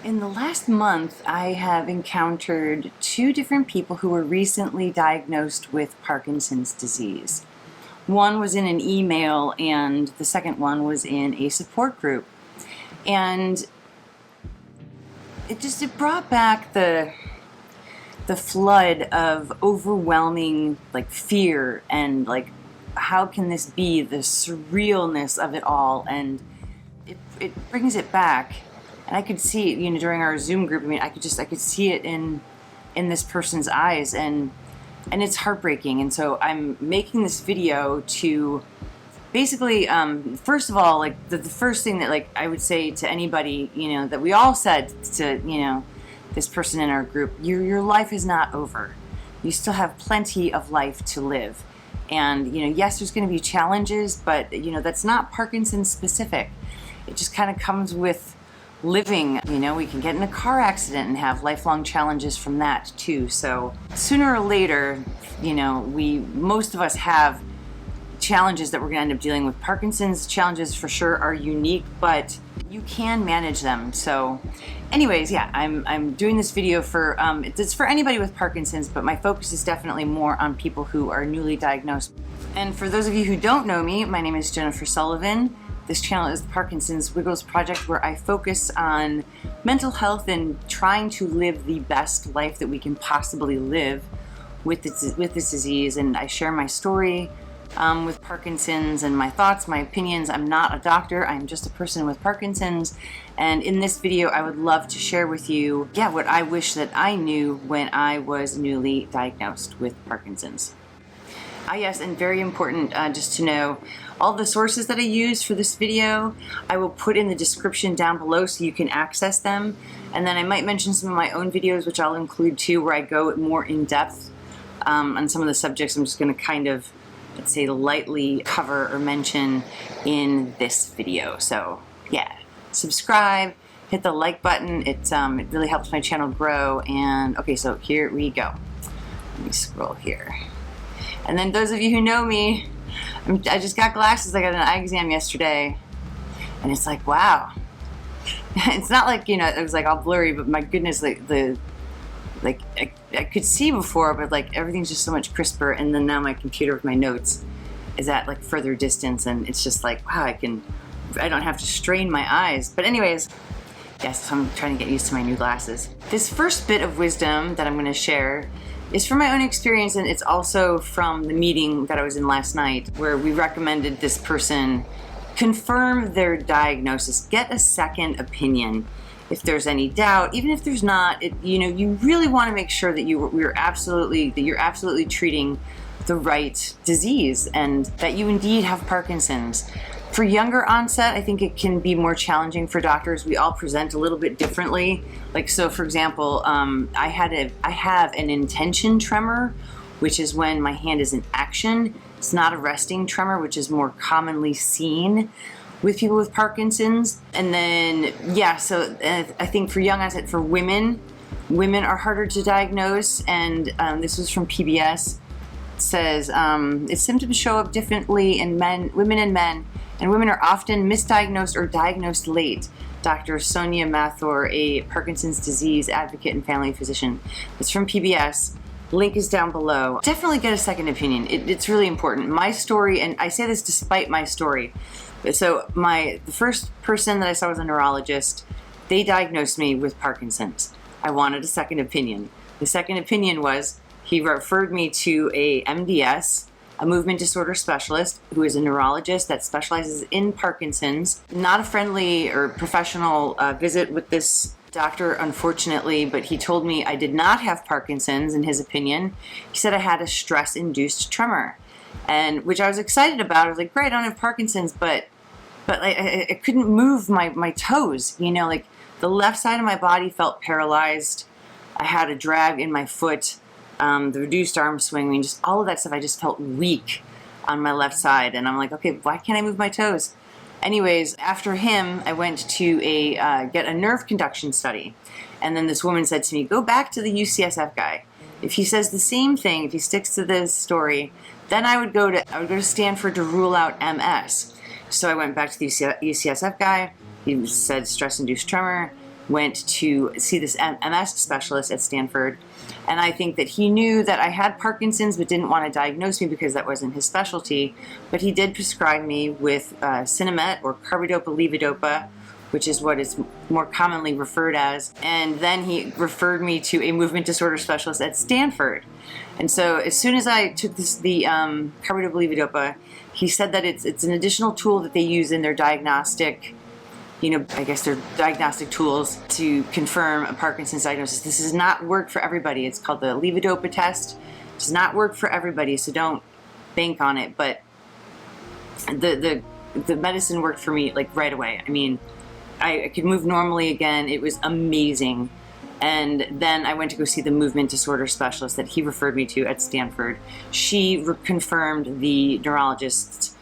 In the last month, I have encountered two different people who were recently diagnosed with Parkinson's disease. One was in an email, and the second one was in a support group. And it brought back the flood of overwhelming fear and how can this be, the surrealness of it all, and it brings it back. And I could see it, during our Zoom group. I could see it in this person's eyes, and it's heartbreaking. And so I'm making this video to basically, first of all, the first thing that I would say to anybody, that we all said to, this person in our group, your life is not over. You still have plenty of life to live. And, yes, there's going to be challenges, but, that's not Parkinson's specific. It just kind of comes with living. We can get in a car accident and have lifelong challenges from that too. So sooner or later, most of us have challenges that we're going to end up dealing with. Parkinson's challenges for sure are unique, but you can manage them. So anyways, yeah, I'm doing this video for, it's for anybody with Parkinson's, but my focus is definitely more on people who are newly diagnosed. And for those of you who don't know me, my name is Jennifer Sullivan. This channel is the Parkinson's Wiggles Project, where I focus on mental health and trying to live the best life that we can possibly live with this disease. And I share my story with Parkinson's and my thoughts, my opinions. I'm not a doctor, I'm just a person with Parkinson's. And in this video, I would love to share with you, what I wish that I knew when I was newly diagnosed with Parkinson's. Yes, and very important just to know, all the sources that I use for this video, I will put in the description down below so you can access them. And then I might mention some of my own videos, which I'll include too, where I go more in depth on some of the subjects I'm just going to kind of, let's say, lightly cover or mention in this video. So yeah, subscribe, hit the like button. It really helps my channel grow. And okay, so here we go. Let me scroll here. And then those of you who know me, I just got glasses. I got an eye exam yesterday, and it's like, wow. It's not like, it was all blurry, but my goodness, I could see before, but everything's just so much crisper. And then now my computer with my notes is at further distance, and it's just wow, I don't have to strain my eyes. But anyways, yes, I'm trying to get used to my new glasses. This first bit of wisdom that I'm going to share is from my own experience, and it's also from the meeting that I was in last night, where we recommended this person confirm their diagnosis, get a second opinion if there's any doubt. Even if there's not, you really want to make sure that you're absolutely treating the right disease, and that you indeed have Parkinson's. For younger onset, I think it can be more challenging for doctors. We all present a little bit differently. So for example, I have an intention tremor, which is when my hand is in action. It's not a resting tremor, which is more commonly seen with people with Parkinson's. And then, so I think for young onset, for women are harder to diagnose. And this was from PBS. It says, its symptoms show up differently in women and men, and women are often misdiagnosed or diagnosed late. Dr. Sonia Mathur, a Parkinson's disease advocate and family physician. It's from PBS. Link is down below. Definitely get a second opinion. It's really important. My story, and I say this despite my story. So the first person that I saw was a neurologist. They diagnosed me with Parkinson's. I wanted a second opinion. The second opinion was he referred me to a MDS, a movement disorder specialist, who is a neurologist that specializes in Parkinson's. Not a friendly or professional visit with this doctor, unfortunately, but he told me I did not have Parkinson's in his opinion. He said I had a stress-induced tremor, and which I was excited about. I was like, great, I don't have Parkinson's, but I couldn't move my toes. The left side of my body felt paralyzed. I had a drag in my foot. The reduced arm swing, just all of that stuff. I just felt weak on my left side, and I'm like, okay, why can't I move my toes? Anyways, after him, I went to get a nerve conduction study, and then this woman said to me, go back to the UCSF guy. If he says the same thing, if he sticks to this story, then I would go to Stanford to rule out MS. So I went back to the UCSF guy. He said stress-induced tremor. went to see this MS specialist at Stanford. And I think that he knew that I had Parkinson's but didn't want to diagnose me because that wasn't his specialty. But he did prescribe me with Cinemet or Carbidopa Levodopa, which is what is more commonly referred as. And then he referred me to a movement disorder specialist at Stanford. And so as soon as I took the Carbidopa Levodopa, he said that it's an additional tool that they use in their diagnostic, I guess their diagnostic tools to confirm a Parkinson's diagnosis. This does not work for everybody. It's called the Levodopa test. It does not work for everybody, so don't bank on it. But the medicine worked for me like right away. I mean, I could move normally again. It was amazing. And then I went to go see the movement disorder specialist that he referred me to at Stanford. She confirmed the neurologist,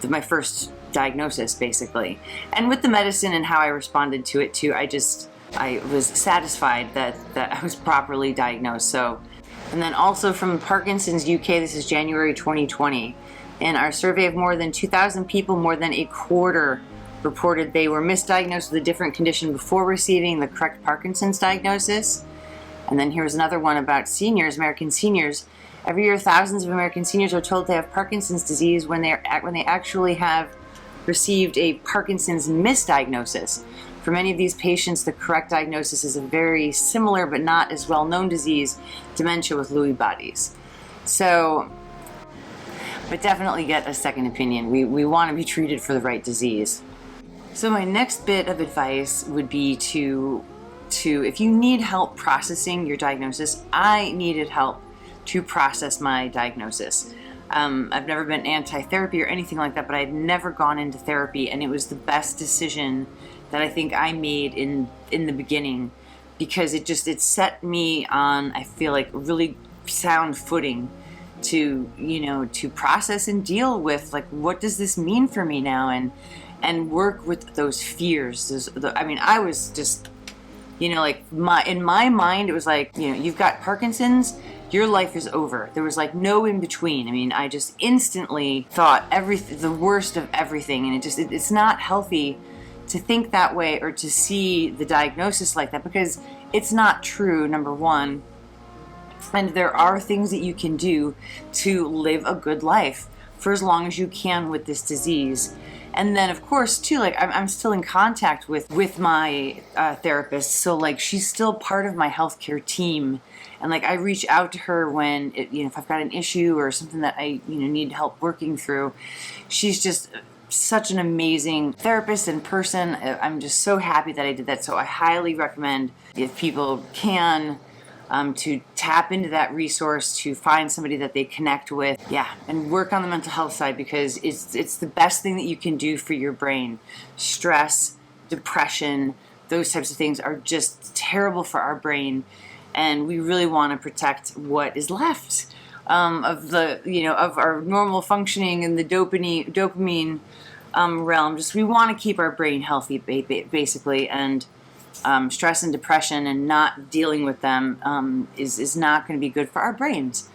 my first diagnosis, basically. And with the medicine and how I responded to it too, I was satisfied that I was properly diagnosed. So, and then also from Parkinson's UK, this is January 2020. In our survey of more than 2,000 people, more than a quarter reported they were misdiagnosed with a different condition before receiving the correct Parkinson's diagnosis. And then here's another one about seniors, American seniors. Every year, thousands of American seniors are told they have Parkinson's disease when they actually have received a Parkinson's misdiagnosis. For many of these patients, the correct diagnosis is a very similar but not as well-known disease, dementia with Lewy bodies. So, but definitely get a second opinion. We want to be treated for the right disease. So my next bit of advice would be to if you need help processing your diagnosis, I needed help to process my diagnosis. I've never been anti-therapy or anything like that, but I'd never gone into therapy, and it was the best decision that I think I made in the beginning, because it set me on, I feel like, a really sound footing to process and deal with, like, what does this mean for me now, and work with those fears. I was just, in my mind, it was like, you've got Parkinson's, your life is over. There was like no in between. I mean, I just instantly thought the worst of everything, and it's not healthy to think that way or to see the diagnosis like that, because it's not true, number one. And there are things that you can do to live a good life for as long as you can with this disease. And then, of course, too, like, I'm still in contact with my therapist, so like she's still part of my healthcare team, and like I reach out to her when if I've got an issue or something that I need help working through. She's just such an amazing therapist and person. I'm just so happy that I did that. So I highly recommend, if people can, to tap into that resource, to find somebody that they connect with, and work on the mental health side, because it's the best thing that you can do for your brain. Stress, depression, those types of things are just terrible for our brain, and we really want to protect what is left of our normal functioning in the dopamine realm. Just, we want to keep our brain healthy, basically, and stress and depression and not dealing with them is not going to be good for our brains.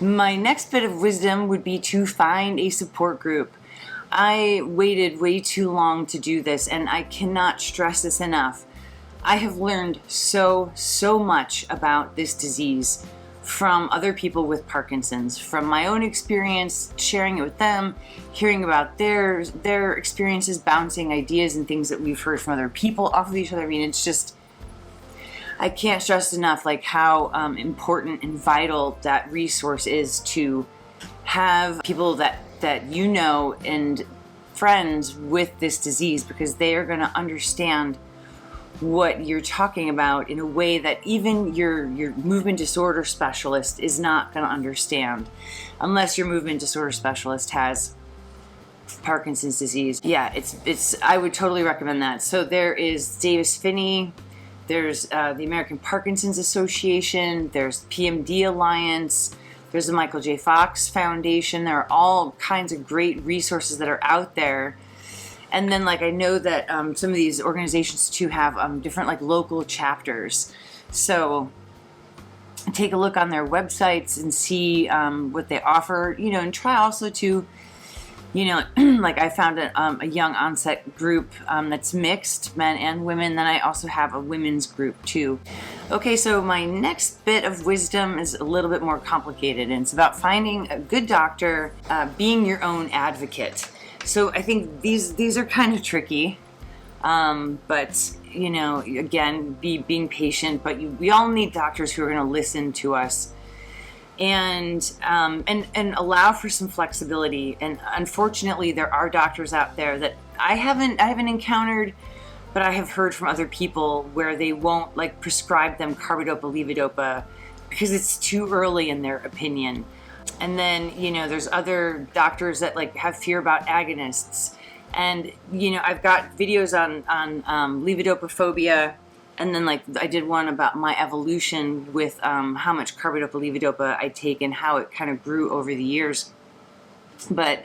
My next bit of wisdom would be to find a support group. I waited way too long to do this, and I cannot stress this enough. I have learned so much about this disease from other people with Parkinson's, from my own experience, sharing it with them, hearing about their experiences, bouncing ideas and things that we've heard from other people off of each other. I mean, it's just, I can't stress enough like how important and vital that resource is, to have people that and friends with this disease, because they are going to understand what you're talking about in a way that even your movement disorder specialist is not going to understand, unless your movement disorder specialist has Parkinson's disease. I would totally recommend that. So there is Davis Finney, there's the American Parkinson's Association, there's PMD Alliance, there's the Michael J. Fox Foundation. There are all kinds of great resources that are out there. And then, like, I know that some of these organizations too have different like local chapters. So take a look on their websites and see what they offer, and try also to Like I found a young onset group that's mixed, men and women. Then I also have a women's group too. Okay, so my next bit of wisdom is a little bit more complicated, and it's about finding a good doctor, being your own advocate. So I think these are kind of tricky, but again, being patient. But we all need doctors who are going to listen to us. And allow for some flexibility. And unfortunately, there are doctors out there that I haven't encountered, but I have heard from other people where they won't like prescribe them carbidopa, levodopa because it's too early in their opinion. And then there's other doctors that like have fear about agonists. And I've got videos on levodopa phobia. And then like I did one about my evolution with how much carbidopa, levodopa I take and how it kind of grew over the years. But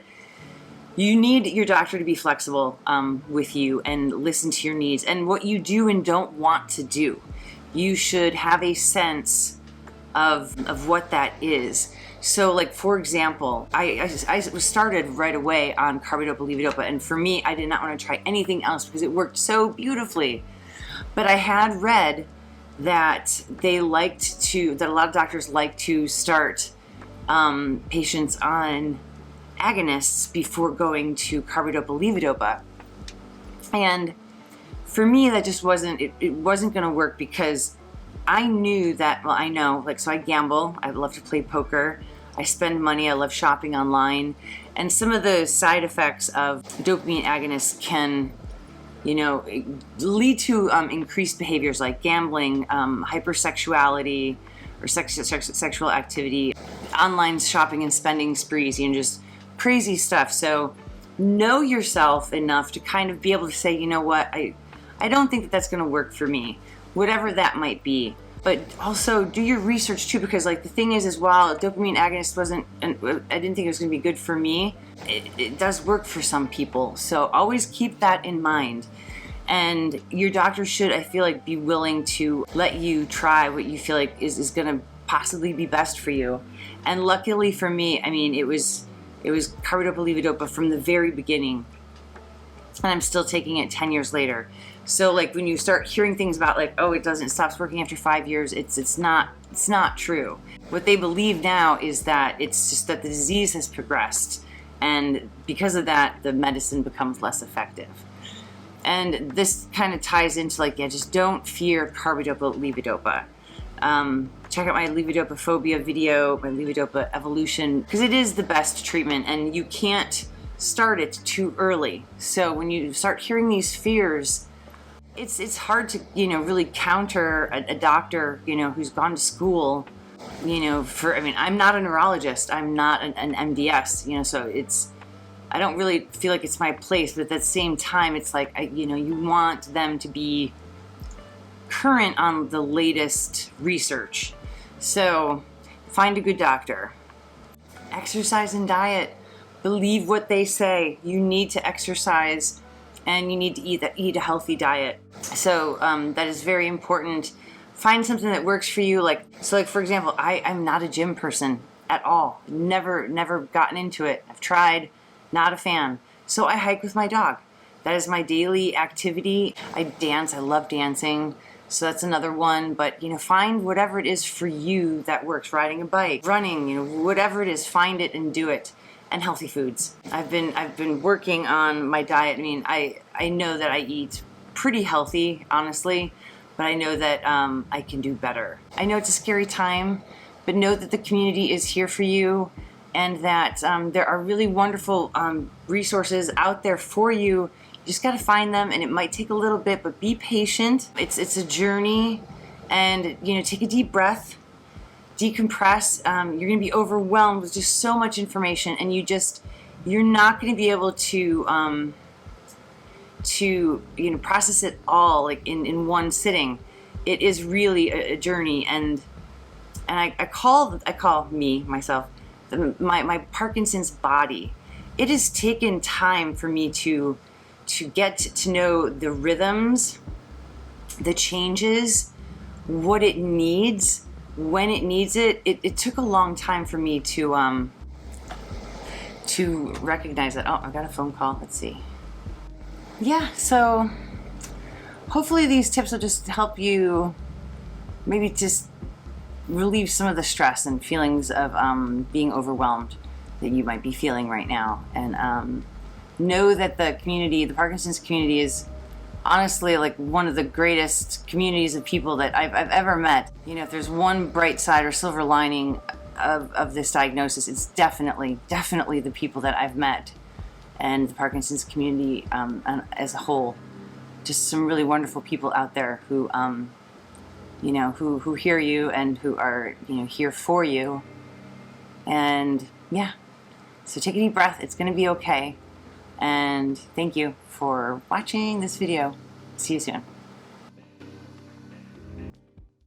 you need your doctor to be flexible with you and listen to your needs and what you do and don't want to do. You should have a sense of what that is. So like, for example, I was started right away on carbidopa, levodopa. And for me, I did not want to try anything else because it worked so beautifully. But I had read that that a lot of doctors like to start patients on agonists before going to carbidopa, levodopa. And for me, that just wasn't going to work because I knew that, well, I know, like, so I gamble, I love to play poker, I spend money, I love shopping online, and some of the side effects of dopamine agonists can lead to increased behaviors like gambling, hypersexuality, or sexual activity, online shopping and spending sprees, just crazy stuff. So know yourself enough to kind of be able to say, you know what, I don't think that's going to work for me, whatever that might be. But also do your research too, because like the thing is while dopamine agonist I didn't think it was going to be good for me, it does work for some people. So always keep that in mind. And your doctor should, I feel like, be willing to let you try what you feel like is going to possibly be best for you. And luckily for me, I mean, it was carbidopa, levodopa from the very beginning. And I'm still taking it 10 years later. So like when you start hearing things about like, oh, it stops working after 5 years, it's not true. What they believe now is that it's just that the disease has progressed, and because of that, the medicine becomes less effective. And this kind of ties into like, just don't fear carbidopa, levodopa. Check out my Levodopa Phobia video, my Levodopa Evolution, because it is the best treatment, and you can't start it too early. So when you start hearing these fears, it's hard to really counter a doctor who's gone to school I'm not a neurologist, I'm not an MDS, so I don't really feel like it's my place. But at the same time, it's like you want them to be current on the latest research. So find a good doctor. Exercise and diet. Believe what they say. You need to exercise and you need to eat a healthy diet. So that is very important. Find something that works for you. Like for example, I'm not a gym person at all. Never gotten into it. I've tried, not a fan. So I hike with my dog. That is my daily activity. I dance. I love dancing. So that's another one. But find whatever it is for you that works. Riding a bike, running, whatever it is, find it and do it. And healthy foods. I've been working on my diet. I mean, I know that I eat pretty healthy, honestly, but I know that I can do better. I know it's a scary time, but know that the community is here for you, and that there are really wonderful resources out there for you. You just got to find them, and it might take a little bit, but be patient. It's a journey, and take a deep breath. Decompress. You're going to be overwhelmed with just so much information, and you're not going to be able to process it all like in one sitting. It is really a journey, and I call myself my Parkinson's body. It has taken time for me to get to know the rhythms, the changes, what it needs, when it needs it. It took a long time for me to to recognize that. Oh, I got a phone call. Let's see. Yeah, so hopefully these tips will just help you maybe just relieve some of the stress and feelings of being overwhelmed that you might be feeling right now. And know that the community, the Parkinson's community, is honestly like one of the greatest communities of people that I've ever met. You know, if there's one bright side or silver lining of this diagnosis, it's definitely the people that I've met and the Parkinson's community as a whole. Just some really wonderful people out there who, you know, who hear you and who are, you know, here for you. And yeah, so take a deep breath. It's going to be okay. And thank you for watching this video. See you soon.